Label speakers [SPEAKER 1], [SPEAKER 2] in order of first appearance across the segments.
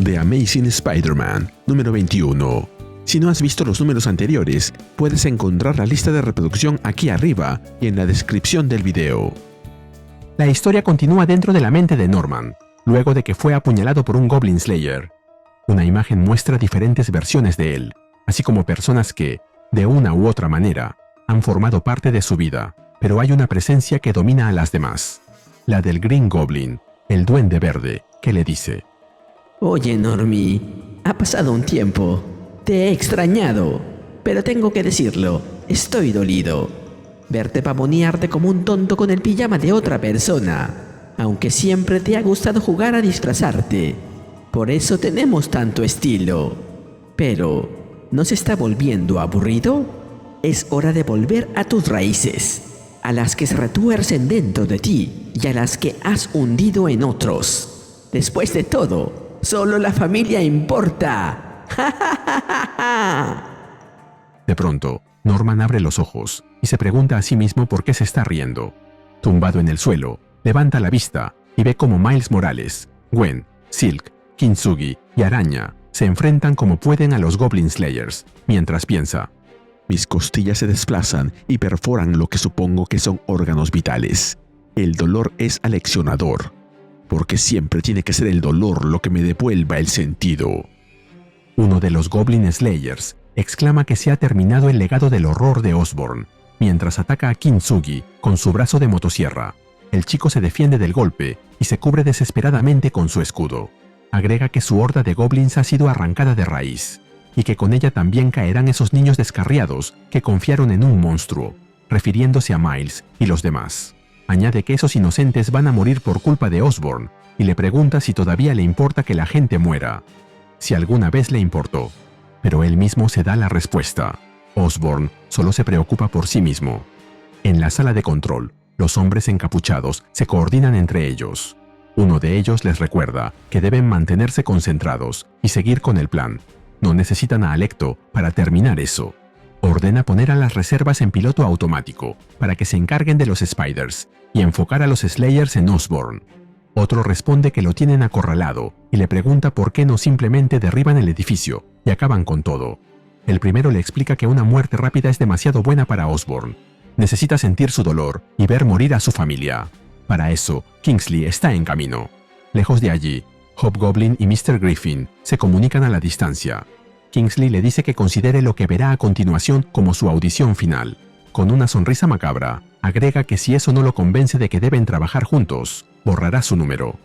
[SPEAKER 1] The Amazing Spider-Man, número 21. Si no has visto los números anteriores, puedes encontrar la lista de reproducción aquí arriba y en la descripción del video.
[SPEAKER 2] La historia continúa dentro de la mente de Norman, luego de que fue apuñalado por un Goblin Slayer. Una imagen muestra diferentes versiones de él, así como personas que, de una u otra manera, han formado parte de su vida, pero hay una presencia que domina a las demás. La del Green Goblin, el Duende Verde, que le dice:
[SPEAKER 3] Oye, Normie, ha pasado un tiempo. Te he extrañado, pero tengo que decirlo, estoy dolido. Verte pavonearte como un tonto con el pijama de otra persona, aunque siempre te ha gustado jugar a disfrazarte. Por eso tenemos tanto estilo. Pero, ¿no se está volviendo aburrido? Es hora de volver a tus raíces, a las que se retuercen dentro de ti y a las que has hundido en otros. Después de todo, solo la familia importa.
[SPEAKER 2] De pronto, Norman abre los ojos y se pregunta a sí mismo por qué se está riendo. Tumbado en el suelo, levanta la vista y ve cómo Miles Morales, Gwen, Silk, Kintsugi y Araña se enfrentan como pueden a los Goblin Slayers, mientras piensa:
[SPEAKER 1] mis costillas se desplazan y perforan lo que supongo que son órganos vitales. El dolor es aleccionador, porque siempre tiene que ser el dolor lo que me devuelva el sentido.
[SPEAKER 2] Uno de los Goblin Slayers exclama que se ha terminado el legado del horror de Osborn, mientras ataca a Kintsugi con su brazo de motosierra. El chico se defiende del golpe y se cubre desesperadamente con su escudo. Agrega que su horda de goblins ha sido arrancada de raíz, y que con ella también caerán esos niños descarriados que confiaron en un monstruo, refiriéndose a Miles y los demás. Añade que esos inocentes van a morir por culpa de Osborn, y le pregunta si todavía le importa que la gente muera. Si alguna vez le importó, pero él mismo se da la respuesta: Osborn solo se preocupa por sí mismo. En la sala de control, los hombres encapuchados se coordinan entre ellos. Uno de ellos les recuerda que deben mantenerse concentrados y seguir con el plan. No necesitan a Alecto para terminar eso. Ordena poner a las reservas en piloto automático para que se encarguen de los Spiders y enfocar a los Slayers en Osborn. Otro responde que lo tienen acorralado y le pregunta por qué no simplemente derriban el edificio y acaban con todo. El primero le explica que una muerte rápida es demasiado buena para Osborn. Necesita sentir su dolor y ver morir a su familia. Para eso, Kingsley está en camino. Lejos de allí, Hobgoblin y Mr. Griffin se comunican a la distancia. Kingsley le dice que considere lo que verá a continuación como su audición final. Con una sonrisa macabra, agrega que si eso no lo convence de que deben trabajar juntos, borrará su número.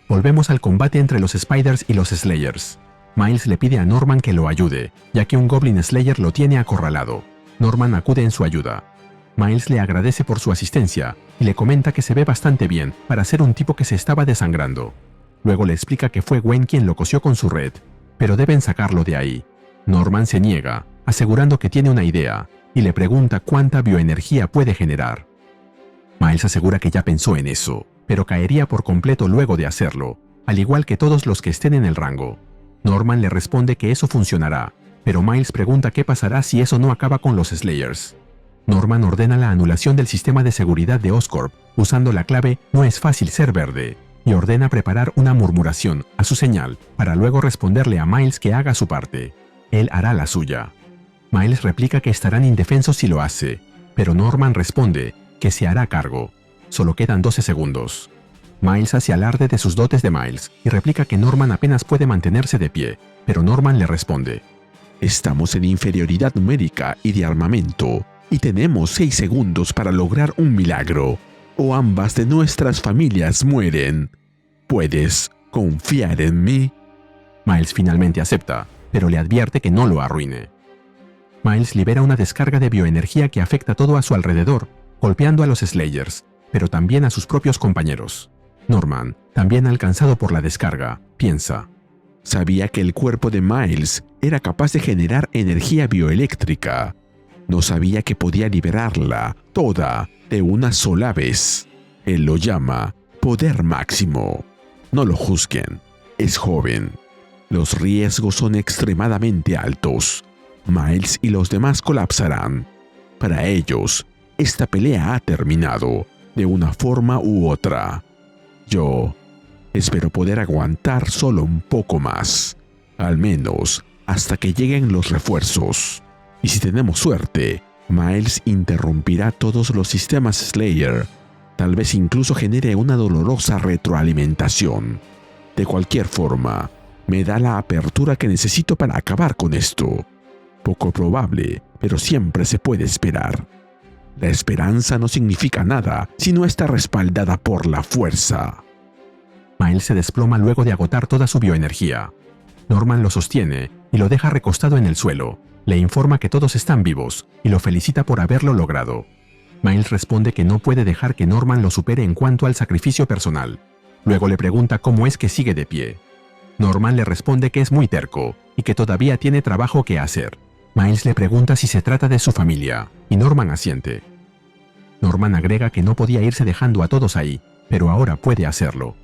[SPEAKER 2] Volvemos al combate entre los Spiders y los Slayers. Miles le pide a Norman que lo ayude, ya que un Goblin Slayer lo tiene acorralado. Norman acude en su ayuda. Miles le agradece por su asistencia y le comenta que se ve bastante bien para ser un tipo que se estaba desangrando. Luego le explica que fue Gwen quien lo cosió con su red, pero deben sacarlo de ahí. Norman se niega, asegurando que tiene una idea, y le pregunta cuánta bioenergía puede generar. Miles asegura que ya pensó en eso, pero caería por completo luego de hacerlo, al igual que todos los que estén en el rango. Norman le responde que eso funcionará, pero Miles pregunta qué pasará si eso no acaba con los Slayers. Norman ordena la anulación del sistema de seguridad de Oscorp usando la clave "no es fácil ser verde", y ordena preparar una murmuración a su señal para luego responderle a Miles que haga su parte. Él hará la suya. Miles replica que estarán indefensos si lo hace, pero Norman responde que se hará cargo. Solo quedan 12 segundos. Miles hace alarde de sus dotes de Miles y replica que Norman apenas puede mantenerse de pie, pero Norman le responde:
[SPEAKER 1] estamos en inferioridad numérica y de armamento, y tenemos 6 segundos para lograr un milagro, o ambas de nuestras familias mueren. ¿Puedes confiar en mí?
[SPEAKER 2] Miles finalmente acepta, pero le advierte que no lo arruine. Miles libera una descarga de bioenergía que afecta todo a su alrededor, golpeando a los Slayers, pero también a sus propios compañeros. Norman, también alcanzado por la descarga, piensa:
[SPEAKER 1] sabía que el cuerpo de Miles era capaz de generar energía bioeléctrica. No sabía que podía liberarla toda de una sola vez. Él lo llama poder máximo. No lo juzguen, es joven. Los riesgos son extremadamente altos. Miles y los demás colapsarán. Para ellos, esta pelea ha terminado, de una forma u otra. Yo Espero poder aguantar solo un poco más, al menos hasta que lleguen los refuerzos. Y si tenemos suerte, Miles interrumpirá todos los sistemas Slayer. Tal vez incluso genere una dolorosa retroalimentación. De cualquier forma, me da la apertura que necesito para acabar con esto. Poco probable, pero siempre se puede esperar. La esperanza no significa nada si no está respaldada por la fuerza.
[SPEAKER 2] Miles se desploma luego de agotar toda su bioenergía. Norman lo sostiene y lo deja recostado en el suelo. Le informa que todos están vivos y lo felicita por haberlo logrado. Miles responde que no puede dejar que Norman lo supere en cuanto al sacrificio personal. Luego le pregunta cómo es que sigue de pie. Norman le responde que es muy terco y que todavía tiene trabajo que hacer. Miles le pregunta si se trata de su familia, y Norman asiente. Norman agrega que no podía irse dejando a todos ahí, pero ahora puede hacerlo.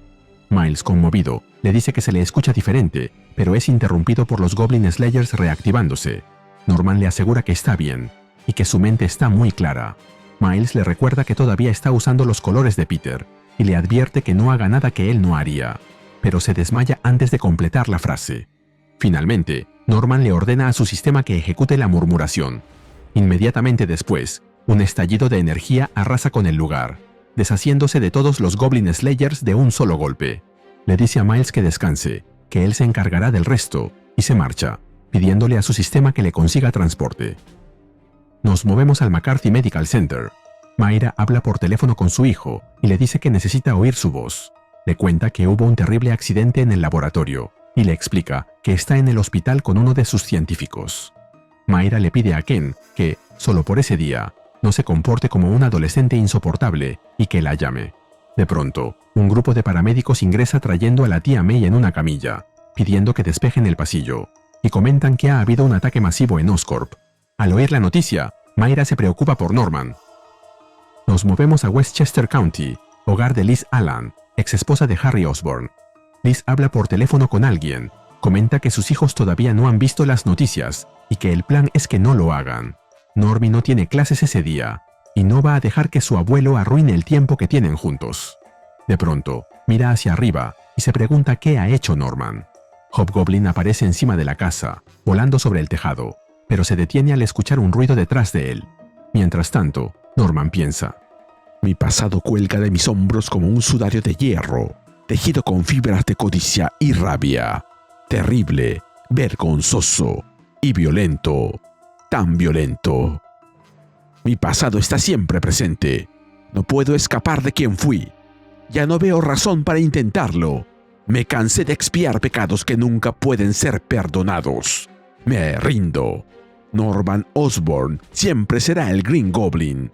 [SPEAKER 2] Miles, conmovido, le dice que se le escucha diferente, pero es interrumpido por los Goblin Slayers reactivándose. Norman le asegura que está bien, y que su mente está muy clara. Miles le recuerda que todavía está usando los colores de Peter, y le advierte que no haga nada que él no haría, pero se desmaya antes de completar la frase. Finalmente, Norman le ordena a su sistema que ejecute la murmuración. Inmediatamente después, un estallido de energía arrasa con el lugar, deshaciéndose de todos los Goblin Slayers de un solo golpe. Le dice a Miles que descanse, que él se encargará del resto, y se marcha, pidiéndole a su sistema que le consiga transporte. Nos movemos al McCarthy Medical Center. Mayra habla por teléfono con su hijo y le dice que necesita oír su voz. Le cuenta que hubo un terrible accidente en el laboratorio y le explica que está en el hospital con uno de sus científicos. Mayra le pide a Ken que, solo por ese día, no se comporte como un adolescente insoportable y que la llame. De pronto, un grupo de paramédicos ingresa trayendo a la tía May en una camilla, pidiendo que despejen el pasillo, y comentan que ha habido un ataque masivo en Oscorp. Al oír la noticia, Mayra se preocupa por Norman. Nos movemos a Westchester County, hogar de Liz Allan, exesposa de Harry Osborn. Liz habla por teléfono con alguien, comenta que sus hijos todavía no han visto las noticias y que el plan es que no lo hagan. Normie no tiene clases ese día y no va a dejar que su abuelo arruine el tiempo que tienen juntos. De pronto, mira hacia arriba y se pregunta qué ha hecho Norman. Hobgoblin aparece encima de la casa, volando sobre el tejado, pero se detiene al escuchar un ruido detrás de él. Mientras tanto, Norman piensa:
[SPEAKER 1] mi pasado cuelga de mis hombros como un sudario de hierro, tejido con fibras de codicia y rabia. Terrible, vergonzoso y violento. Tan violento. Mi pasado está siempre presente. No puedo escapar de quien fui. Ya no veo razón para intentarlo. Me cansé de expiar pecados que nunca pueden ser perdonados. Me rindo. Norman Osborn siempre será el Green Goblin.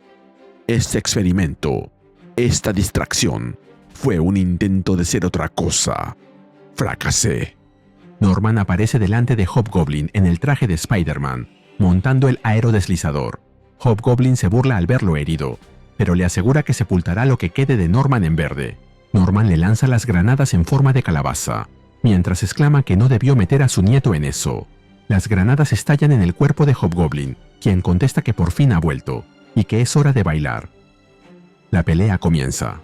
[SPEAKER 1] Este experimento, esta distracción, fue un intento de ser otra cosa. Fracasé.
[SPEAKER 2] Norman aparece delante de Hobgoblin en el traje de Spider-Man, montando el aerodeslizador. Hobgoblin se burla al verlo herido, pero le asegura que sepultará lo que quede de Norman en verde. Norman le lanza las granadas en forma de calabaza, mientras exclama que no debió meter a su nieto en eso. Las granadas estallan en el cuerpo de Hobgoblin, quien contesta que por fin ha vuelto, y que es hora de bailar. La pelea comienza.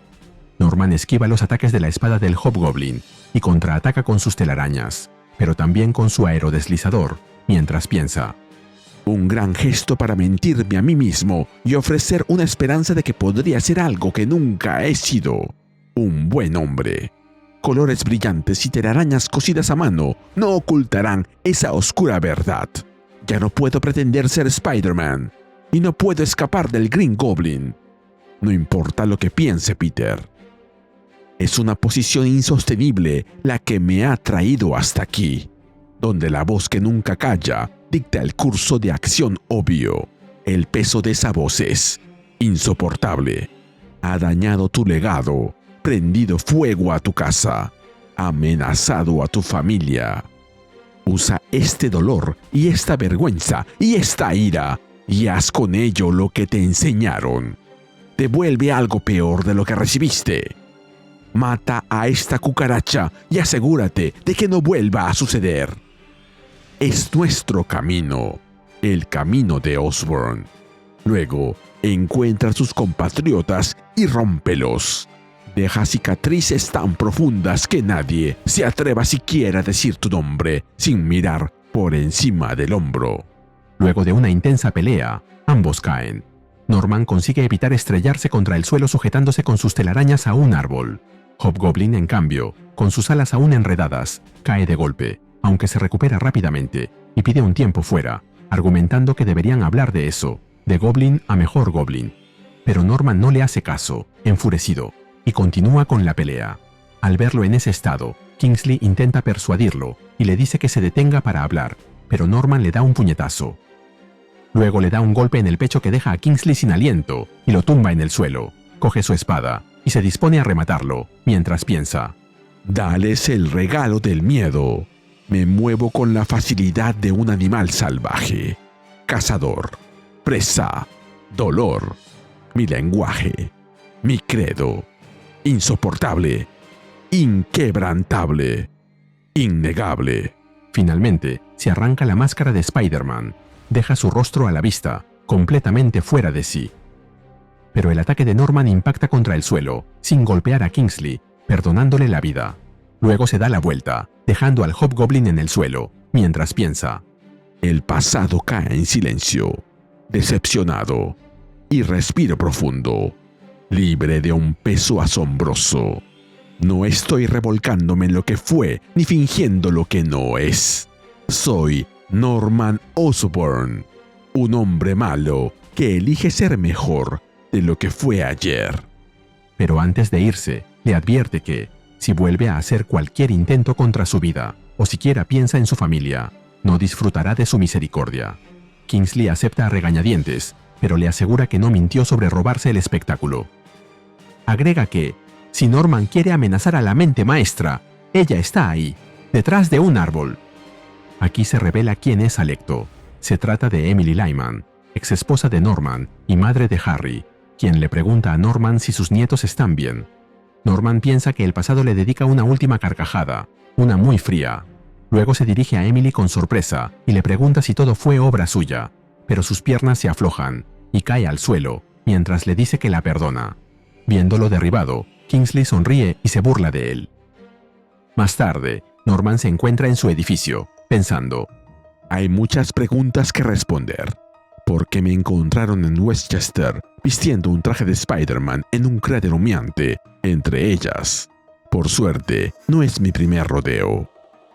[SPEAKER 2] Norman esquiva los ataques de la espada del Hobgoblin y contraataca con sus telarañas, pero también con su aerodeslizador, mientras piensa:
[SPEAKER 1] un gran gesto para mentirme a mí mismo y ofrecer una esperanza de que podría ser algo que nunca he sido. Un buen hombre. Colores brillantes y telarañas cosidas a mano no ocultarán esa oscura verdad. Ya no puedo pretender ser Spider-Man y no puedo escapar del Green Goblin. No importa lo que piense Peter. Es una posición insostenible la que me ha traído hasta aquí, donde la voz que nunca calla dicta el curso de acción obvio. El peso de esa voz es insoportable. Ha dañado tu legado, prendido fuego a tu casa, amenazado a tu familia. Usa este dolor y esta vergüenza y esta ira y haz con ello lo que te enseñaron. Devuelve algo peor de lo que recibiste. Mata a esta cucaracha y asegúrate de que no vuelva a suceder. Es nuestro camino, el camino de Osborn. Luego, encuentra a sus compatriotas y rómpelos. Deja cicatrices tan profundas que nadie se atreva siquiera a decir tu nombre sin mirar por encima del hombro.
[SPEAKER 2] Luego de una intensa pelea, ambos caen. Norman consigue evitar estrellarse contra el suelo sujetándose con sus telarañas a un árbol. Hobgoblin, en cambio, con sus alas aún enredadas, cae de golpe, aunque se recupera rápidamente y pide un tiempo fuera, argumentando que deberían hablar de eso, de Goblin a mejor Goblin. Pero Norman no le hace caso, enfurecido, y continúa con la pelea. Al verlo en ese estado, Kingsley intenta persuadirlo y le dice que se detenga para hablar, pero Norman le da un puñetazo. Luego le da un golpe en el pecho que deja a Kingsley sin aliento y lo tumba en el suelo. Coge su espada y se dispone a rematarlo, mientras piensa:
[SPEAKER 1] Dales el regalo del miedo. Me muevo con la facilidad de un animal salvaje. Cazador, presa, dolor. Mi lenguaje, mi credo. Insoportable, inquebrantable, innegable.
[SPEAKER 2] Finalmente, se arranca la máscara de Spider-Man. Deja su rostro a la vista, completamente fuera de sí. Pero el ataque de Norman impacta contra el suelo, sin golpear a Kingsley, perdonándole la vida. Luego se da la vuelta, dejando al Hobgoblin en el suelo, mientras piensa:
[SPEAKER 1] El pasado cae en silencio, decepcionado, y respiro profundo, libre de un peso asombroso. No estoy revolcándome en lo que fue, ni fingiendo lo que no es. Soy Norman Osborn, un hombre malo que elige ser mejor de lo que fue ayer.
[SPEAKER 2] Pero antes de irse, le advierte que, si vuelve a hacer cualquier intento contra su vida, o siquiera piensa en su familia, no disfrutará de su misericordia. Kingsley acepta a regañadientes, pero le asegura que no mintió sobre robarse el espectáculo. Agrega que, si Norman quiere amenazar a la mente maestra, ella está ahí, detrás de un árbol. Aquí se revela quién es Alecto. Se trata de Emily Lyman, exesposa de Norman y madre de Harry, quien le pregunta a Norman si sus nietos están bien. Norman piensa que el pasado le dedica una última carcajada, una muy fría. Luego se dirige a Emily con sorpresa y le pregunta si todo fue obra suya, pero sus piernas se aflojan y cae al suelo, mientras le dice que la perdona. Viéndolo derribado, Kingsley sonríe y se burla de él. Más tarde, Norman se encuentra en su edificio, pensando:
[SPEAKER 1] Hay muchas preguntas que responder. ¿Por qué me encontraron en Westchester vistiendo un traje de Spider-Man en un cráter humeante? Entre ellas, por suerte, no es mi primer rodeo.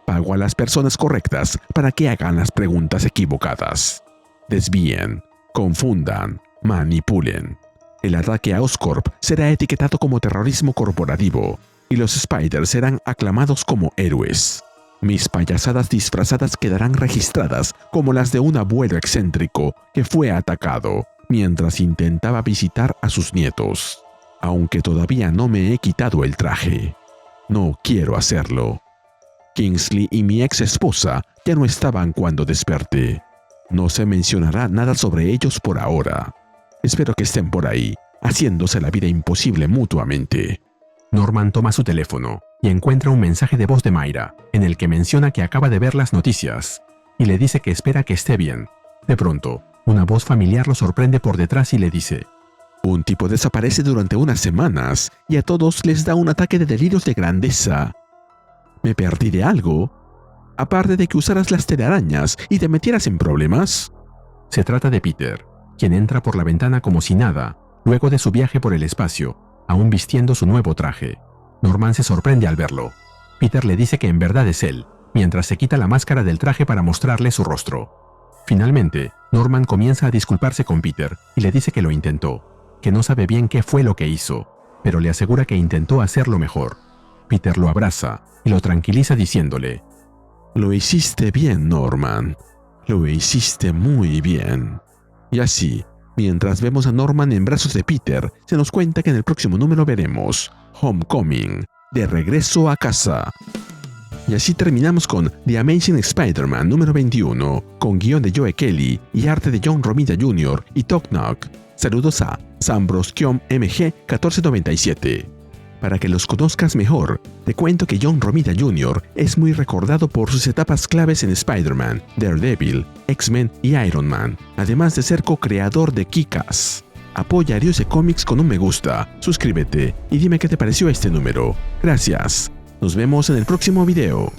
[SPEAKER 1] Pago a las personas correctas para que hagan las preguntas equivocadas. Desvíen, confundan, manipulen. El ataque a Oscorp será etiquetado como terrorismo corporativo y los Spiders serán aclamados como héroes. Mis payasadas disfrazadas quedarán registradas como las de un abuelo excéntrico que fue atacado mientras intentaba visitar a sus nietos. Aunque todavía no me he quitado el traje. No quiero hacerlo. Kingsley y mi ex esposa ya no estaban cuando desperté. No se mencionará nada sobre ellos por ahora. Espero que estén por ahí, haciéndose la vida imposible mutuamente.
[SPEAKER 2] Norman toma su teléfono y encuentra un mensaje de voz de Mayra, en el que menciona que acaba de ver las noticias, y le dice que espera que esté bien. De pronto, una voz familiar lo sorprende por detrás y le dice:
[SPEAKER 1] Un tipo desaparece durante unas semanas y a todos les da un ataque de delirios de grandeza. ¿Me perdí de algo? Aparte de que usaras las telarañas y te metieras en problemas.
[SPEAKER 2] Se trata de Peter, quien entra por la ventana como si nada, luego de su viaje por el espacio, aún vistiendo su nuevo traje. Norman se sorprende al verlo. Peter le dice que en verdad es él, mientras se quita la máscara del traje para mostrarle su rostro. Finalmente, Norman comienza a disculparse con Peter y le dice que lo intentó, que no sabe bien qué fue lo que hizo, pero le asegura que intentó hacerlo mejor. Peter lo abraza y lo tranquiliza diciéndole:
[SPEAKER 1] Lo hiciste bien, Norman. Lo hiciste muy bien. Y así, mientras vemos a Norman en brazos de Peter, se nos cuenta que en el próximo número veremos Homecoming, de regreso a casa. Y así terminamos con The Amazing Spider-Man número 21, con guión de Joe Kelly y arte de John Romita Jr. y Tok Nok. Saludos a Sambros-MG1497. Para que los conozcas mejor, te cuento que John Romita Jr. es muy recordado por sus etapas claves en Spider-Man, Daredevil, X-Men y Iron Man, además de ser co-creador de Kick-Ass. Apoya a Dios de Cómics con un me gusta, suscríbete y dime qué te pareció este número. Gracias. Nos vemos en el próximo video.